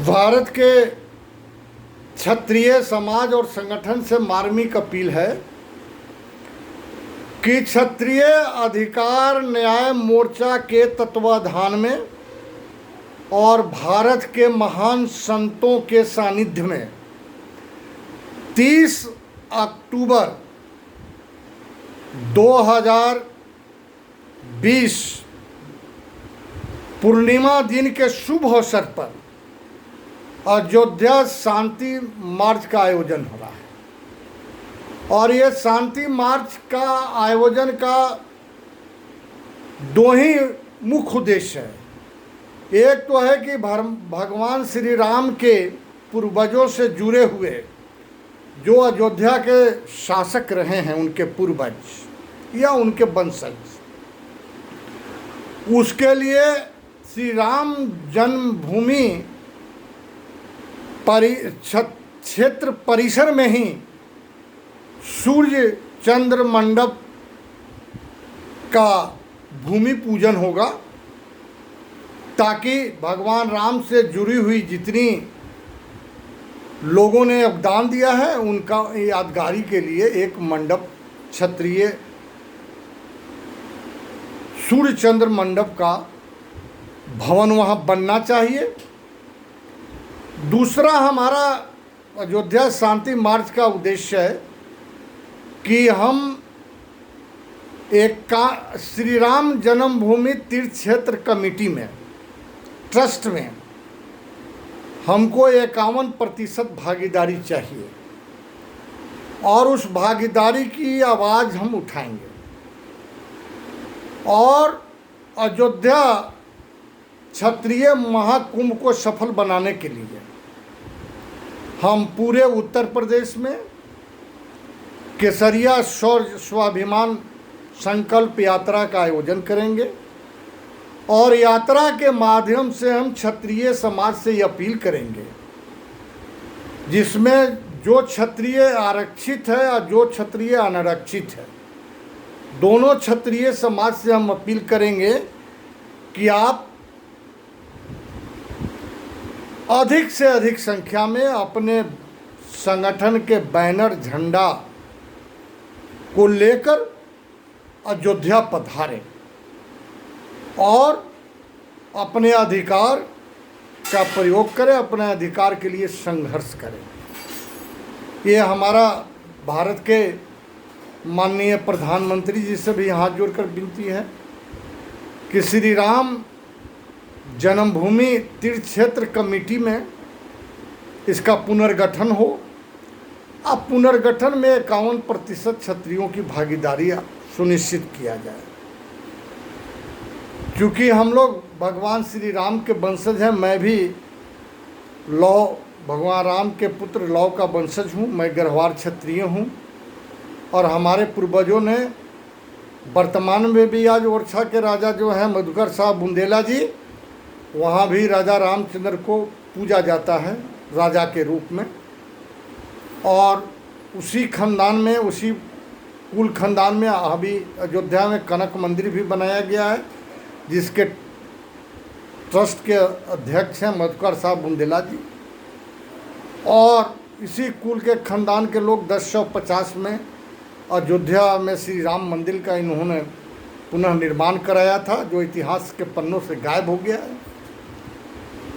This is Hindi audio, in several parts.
भारत के क्षत्रिय समाज और संगठन से मार्मिक अपील है कि क्षत्रिय अधिकार न्याय मोर्चा के तत्वाधान में और भारत के महान संतों के सानिध्य में 30 अक्टूबर 2020 पूर्णिमा दिन के शुभ अवसर पर अयोध्या शांति मार्च का आयोजन हो रहा है। और ये शांति मार्च का आयोजन का दो ही मुख्य उद्देश्य है। एक तो है कि भगवान श्री राम के पूर्वजों से जुड़े हुए जो अयोध्या के शासक रहे हैं, उनके पूर्वज या उनके वंशज, उसके लिए श्री राम जन्मभूमि क्षेत्र परिसर में ही सूर्य चंद्र मंडप का भूमि पूजन होगा, ताकि भगवान राम से जुड़ी हुई जितनी लोगों ने योगदान दिया है उनका यादगारी के लिए एक मंडप, क्षत्रिय सूर्य चंद्र मंडप का भवन वहाँ बनना चाहिए। दूसरा हमारा अयोध्या शांति मार्च का उद्देश्य है कि हम एक श्री राम जन्मभूमि तीर्थ क्षेत्र कमेटी में, ट्रस्ट में हमको 51% भागीदारी चाहिए और उस भागीदारी की आवाज़ हम उठाएंगे और अयोध्या क्षत्रिय महाकुंभ को सफल बनाने के लिए हम पूरे उत्तर प्रदेश में केसरिया शौर्य स्वाभिमान संकल्प यात्रा का आयोजन करेंगे और यात्रा के माध्यम से हम क्षत्रिय समाज से ये अपील करेंगे, जिसमें जो क्षत्रिय आरक्षित है और जो क्षत्रिय अनारक्षित है, दोनों क्षत्रिय समाज से हम अपील करेंगे कि आप अधिक से अधिक संख्या में अपने संगठन के बैनर झंडा को लेकर अयोध्या पधारें और अपने अधिकार का प्रयोग करें, अपने अधिकार के लिए संघर्ष करें। ये हमारा भारत के माननीय प्रधानमंत्री जी से भी हाथ जोड़कर विनती है कि श्री राम जन्मभूमि तीर्थ क्षेत्र कमेटी में इसका पुनर्गठन हो। अब पुनर्गठन में 51% क्षत्रियों की भागीदारी सुनिश्चित किया जाए, क्योंकि हम लोग भगवान श्री राम के वंशज हैं। मैं भी भगवान राम के पुत्र लौ का वंशज हूँ। मैं गढ़वाल क्षत्रिय हूँ और हमारे पूर्वजों ने वर्तमान में भी आज ओरछा के राजा जो हैं मधुकर साहब बुंदेला जी, वहाँ भी राजा रामचंद्र को पूजा जाता है राजा के रूप में। और उसी खानदान में, उसी कुल खानदान में अभी अयोध्या में कनक मंदिर भी बनाया गया है, जिसके ट्रस्ट के अध्यक्ष हैं मधुकर साहब बुंदेला जी। और इसी कुल के खानदान के लोग 1050 में अयोध्या में श्री राम मंदिर का इन्होंने पुनः निर्माण कराया था, जो इतिहास के पन्नों से गायब हो गया है।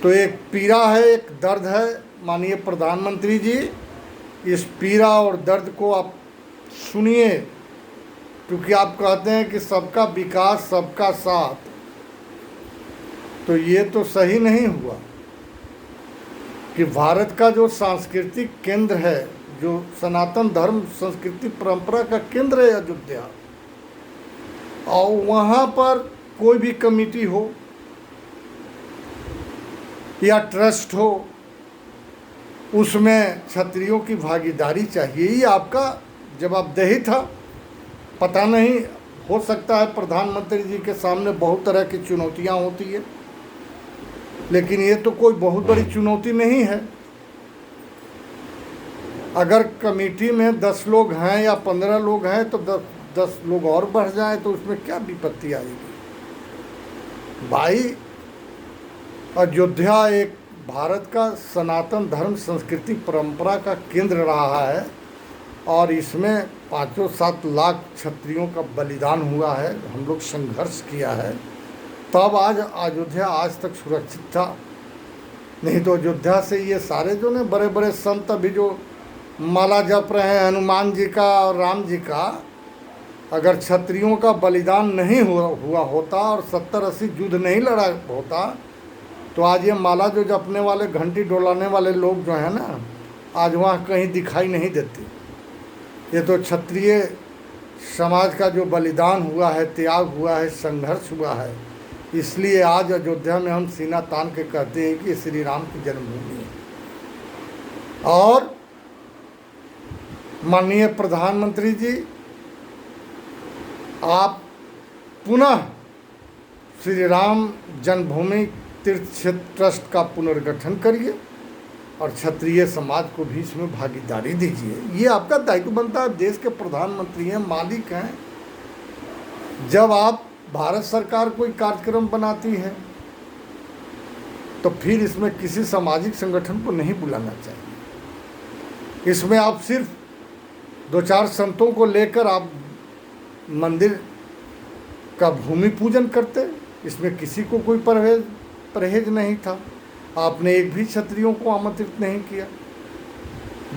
तो एक पीड़ा है, एक दर्द है। माननीय प्रधानमंत्री जी, इस पीड़ा और दर्द को आप सुनिए, क्योंकि आप कहते हैं कि सबका विकास सबका साथ, तो ये तो सही नहीं हुआ कि भारत का जो सांस्कृतिक केंद्र है, जो सनातन धर्म संस्कृति परंपरा का केंद्र है अयोध्या, और वहाँ पर कोई भी कमेटी हो या ट्रस्ट हो, उसमें क्षत्रियों की भागीदारी चाहिए। ये आपका जवाबदेही था। पता नहीं, हो सकता है प्रधानमंत्री जी के सामने बहुत तरह की चुनौतियां होती है, लेकिन ये तो कोई बहुत बड़ी चुनौती नहीं है। अगर कमेटी में 10 लोग हैं या 15 लोग हैं तो 10 लोग और बढ़ जाए तो उसमें क्या विपत्ति आएगी। भाई, अयोध्या एक भारत का सनातन धर्म संस्कृति परंपरा का केंद्र रहा है और इसमें 5-7 लाख क्षत्रियों का बलिदान हुआ है, हम लोग संघर्ष किया है, तब आज अयोध्या आज तक सुरक्षित था। नहीं तो अयोध्या से ये सारे जो ने बड़े बड़े संत अभी जो माला जप रहे हैं हनुमान जी का और राम जी का, अगर क्षत्रियों का बलिदान नहीं हुआ होता और 70-80 युद्ध नहीं लड़ा होता तो आज ये माला जो जपने वाले घंटी डोलाने वाले लोग जो हैं ना, आज वहाँ कहीं दिखाई नहीं देते। ये तो क्षत्रिय समाज का जो बलिदान हुआ है, त्याग हुआ है, संघर्ष हुआ है, इसलिए आज अयोध्या में हम सीना तान के कहते हैं कि श्री राम की जन्मभूमि है। और माननीय प्रधानमंत्री जी, आप पुनः श्री राम जन्मभूमि तीर्थ क्षेत्र ट्रस्ट का पुनर्गठन करिए और क्षत्रिय समाज को भी इसमें भागीदारी दीजिए। ये आपका दायित्व बनता है। देश के प्रधानमंत्री हैं, मालिक हैं। जब आप भारत सरकार कोई कार्यक्रम बनाती है तो फिर इसमें किसी सामाजिक संगठन को नहीं बुलाना चाहिए। इसमें आप सिर्फ 2-4 संतों को लेकर आप मंदिर का भूमि पूजन करते, इसमें किसी को कोई परहेज नहीं था। आपने एक भी क्षत्रियों को आमंत्रित नहीं किया।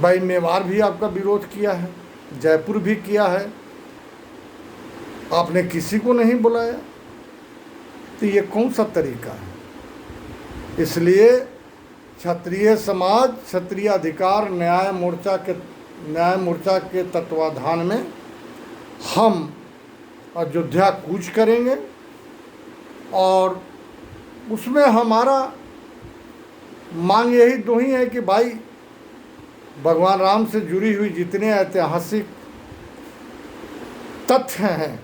भाई मेवाड़ भी आपका विरोध किया है, जयपुर भी किया है, आपने किसी को नहीं बुलाया। तो ये कौन सा तरीका है? इसलिए क्षत्रिय समाज क्षत्रिय अधिकार न्याय मोर्चा के तत्वाधान में हम अयोध्या कूच करेंगे और उसमें हमारा मांग यही दो ही है कि भाई भगवान राम से जुड़ी हुई जितने ऐतिहासिक तथ्य हैं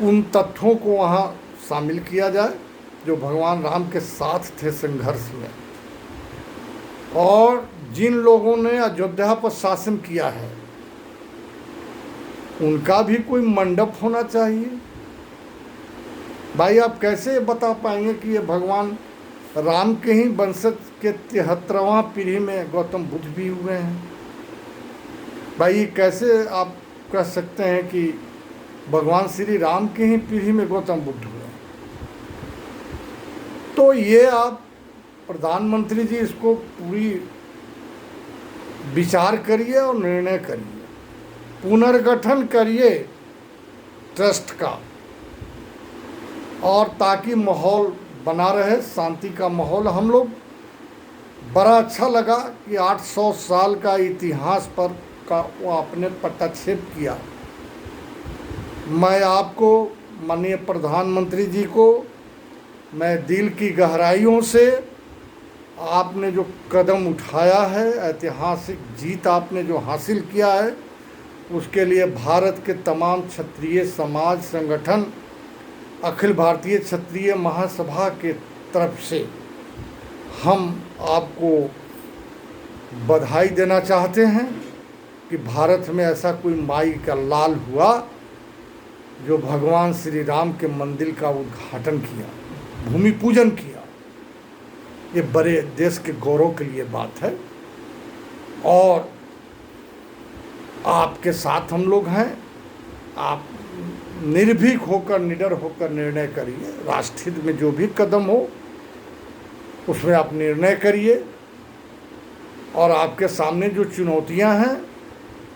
उन तथ्यों को वहाँ शामिल किया जाए जो भगवान राम के साथ थे संघर्ष में। और जिन लोगों ने अयोध्या पर शासन किया है उनका भी कोई मंडप होना चाहिए। भाई आप कैसे बता पाएंगे कि ये भगवान राम के ही वंशज के 73वां पीढ़ी में गौतम बुद्ध भी हुए हैं? भाई कैसे आप कह सकते हैं कि भगवान श्री राम के ही पीढ़ी में गौतम बुद्ध हुए? तो ये आप प्रधानमंत्री जी इसको पूरी विचार करिए और निर्णय करिए, पुनर्गठन करिए ट्रस्ट का, और ताकि माहौल बना रहे, शांति का माहौल। हम लोग बड़ा अच्छा लगा कि 800 साल का इतिहास पर का वो आपने पटाक्षेप किया। मैं आपको माननीय प्रधानमंत्री जी को मैं दिल की गहराइयों से, आपने जो कदम उठाया है, ऐतिहासिक जीत आपने जो हासिल किया है, उसके लिए भारत के तमाम क्षत्रिय समाज संगठन, अखिल भारतीय क्षत्रिय महासभा के तरफ से हम आपको बधाई देना चाहते हैं कि भारत में ऐसा कोई माई का लाल हुआ जो भगवान श्री राम के मंदिर का उद्घाटन किया, भूमि पूजन किया। ये बड़े देश के गौरव के लिए बात है और आपके साथ हम लोग हैं। आप निर्भीक होकर, निडर होकर निर्णय करिए। राष्ट्र हित में जो भी कदम हो उसमें आप निर्णय करिए। और आपके सामने जो चुनौतियां हैं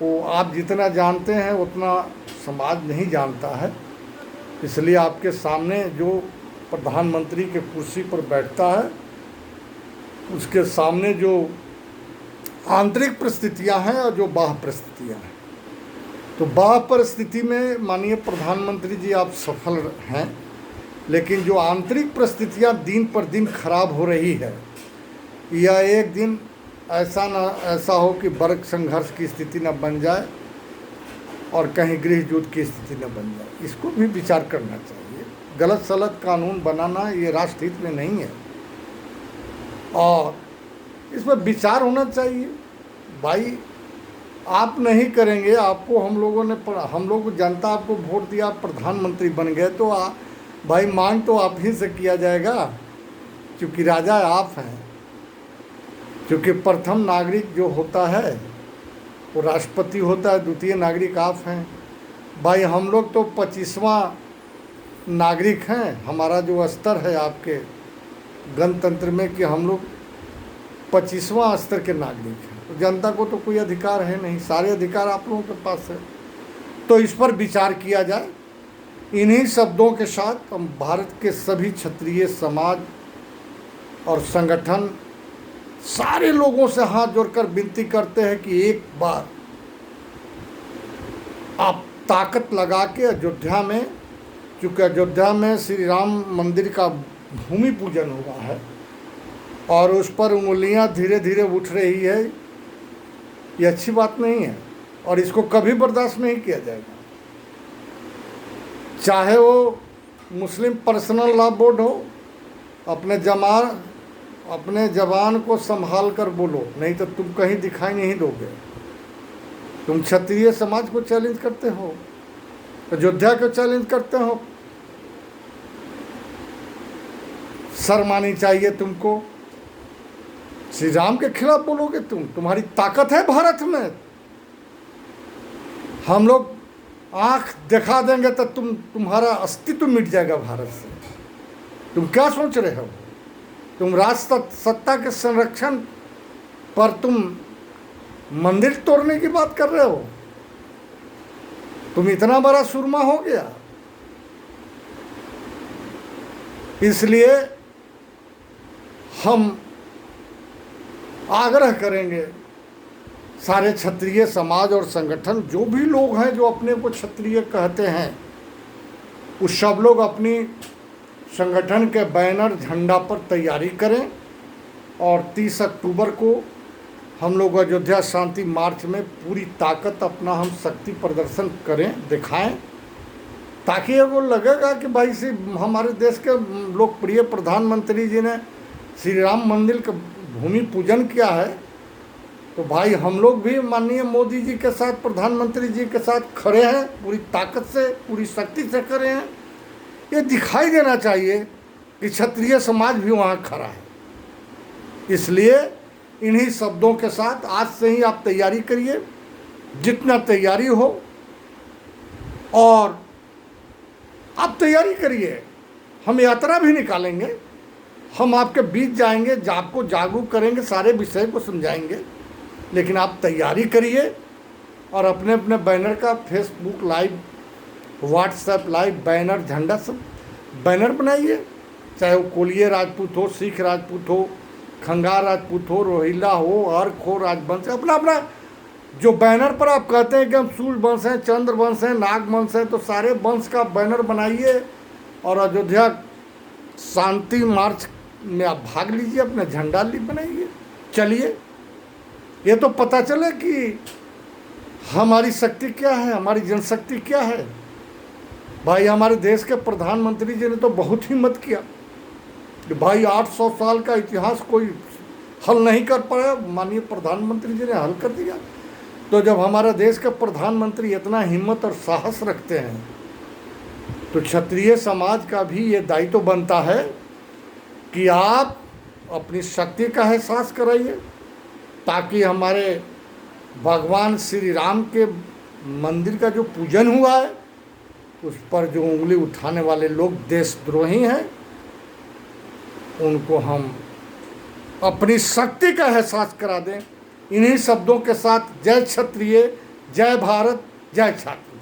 वो आप जितना जानते हैं उतना समाज नहीं जानता है। इसलिए आपके सामने जो प्रधानमंत्री के कुर्सी पर बैठता है उसके सामने जो आंतरिक परिस्थितियां हैं और जो बाह्य परिस्थितियां हैं, तो बाह्य परिस्थिति में माननीय प्रधानमंत्री जी आप सफल हैं, लेकिन जो आंतरिक परिस्थितियां दिन पर दिन खराब हो रही है, या एक दिन ऐसा हो कि वर्ग संघर्ष की स्थिति न बन जाए और कहीं गृह युद्ध की स्थिति न बन जाए, इसको भी विचार करना चाहिए। गलत सलत कानून बनाना ये राष्ट्र हित में नहीं है और इस पर विचार होना चाहिए। भाई आप नहीं करेंगे, आपको हम लोग जनता आपको वोट दिया, आप प्रधानमंत्री बन गए, तो भाई मांग तो आप ही से किया जाएगा। क्योंकि राजा आप हैं, क्योंकि प्रथम नागरिक जो होता है वो राष्ट्रपति होता है, द्वितीय नागरिक आप हैं। भाई हम लोग तो 25वां नागरिक हैं। हमारा जो स्तर है आपके गणतंत्र में कि हम लोग 25वां स्तर के नागरिक हैं, तो जनता को तो कोई अधिकार है नहीं, सारे अधिकार आप लोगों के पास है। तो इस पर विचार किया जाए। इन्हीं शब्दों के साथ हम भारत के सभी क्षत्रिय समाज और संगठन सारे लोगों से हाथ जोड़कर विनती करते हैं कि एक बार आप ताकत लगा के अयोध्या में, क्योंकि अयोध्या में श्री राम मंदिर का भूमि पूजन हुआ है और उस पर उंगलियां धीरे धीरे उठ रही है, ये अच्छी बात नहीं है और इसको कभी बर्दाश्त नहीं किया जाएगा। चाहे वो मुस्लिम पर्सनल लॉ बोर्ड हो, अपने जबान को संभाल कर बोलो, नहीं तो तुम कहीं दिखाई नहीं दोगे। तुम क्षत्रिय समाज को चैलेंज करते हो, अयोध्या को चैलेंज करते हो, शर्म आनी चाहिए तुमको। श्री राम के खिलाफ बोलोगे तुम्हारी ताकत है भारत में। हम लोग आंख दिखा देंगे तो तुम्हारा अस्तित्व मिट जाएगा भारत से। तुम क्या सोच रहे हो? तुम राष्ट्र सत्ता के संरक्षण पर तुम मंदिर तोड़ने की बात कर रहे हो? तुम इतना बड़ा सुरमा हो गया। इसलिए हम आग्रह करेंगे सारे क्षत्रिय समाज और संगठन, जो भी लोग हैं जो अपने को क्षत्रिय कहते हैं, उस सब लोग अपनी संगठन के बैनर झंडा पर तैयारी करें और 30 अक्टूबर को हम लोग अयोध्या शांति मार्च में पूरी ताकत अपना हम शक्ति प्रदर्शन करें, दिखाएं, ताकि वो लगेगा कि भाई से हमारे देश के लोकप्रिय प्रधानमंत्री जी ने श्री राम मंदिर का भूमि पूजन किया है, तो भाई हम लोग भी माननीय मोदी जी के साथ, प्रधानमंत्री जी के साथ खड़े हैं, पूरी ताकत से, पूरी शक्ति से खड़े हैं। ये दिखाई देना चाहिए कि क्षत्रिय समाज भी वहाँ खड़ा है। इसलिए इन्हीं शब्दों के साथ आज से ही आप तैयारी करिए, जितना तैयारी हो, और आप तैयारी करिए। हम यात्रा भी निकालेंगे, हम आपके बीच जाएंगे, आपको जागरूक करेंगे, सारे विषय को समझाएंगे, लेकिन आप तैयारी करिए और अपने अपने बैनर का Facebook live, WhatsApp live, banner, झंडा, सब बैनर बनाइए। चाहे वो कोलिये राजपूत हो, सिख राजपूत हो, खंगार राजपूत हो, रोहिला हो, अर्क हो, राजवंश, अपना अपना जो बैनर पर आप कहते हैं कि हम सूर्य वंश हैं, चंद्र वंश हैं, नाग वंश हैं, तो सारे वंश का बैनर बनाइए और अयोध्या शांति मार्च में आप भाग लीजिए, अपना झंडा बनाइए, चलिए। ये तो पता चले कि हमारी शक्ति क्या है, हमारी जनशक्ति क्या है। भाई हमारे देश के प्रधानमंत्री जी ने तो बहुत हिम्मत किया कि भाई 800 साल का इतिहास कोई हल नहीं कर पाया, माननीय प्रधानमंत्री जी ने हल कर दिया। तो जब हमारा देश के प्रधानमंत्री इतना हिम्मत और साहस रखते हैं, तो क्षत्रिय समाज का भी ये दायित्व बनता है कि आप अपनी शक्ति का एहसास कराइए, ताकि हमारे भगवान श्री राम के मंदिर का जो पूजन हुआ है, उस पर जो उंगली उठाने वाले लोग देशद्रोही हैं, उनको हम अपनी शक्ति का एहसास करा दें। इन्हीं शब्दों के साथ जय क्षत्रिय, जय भारत, जय छात्र।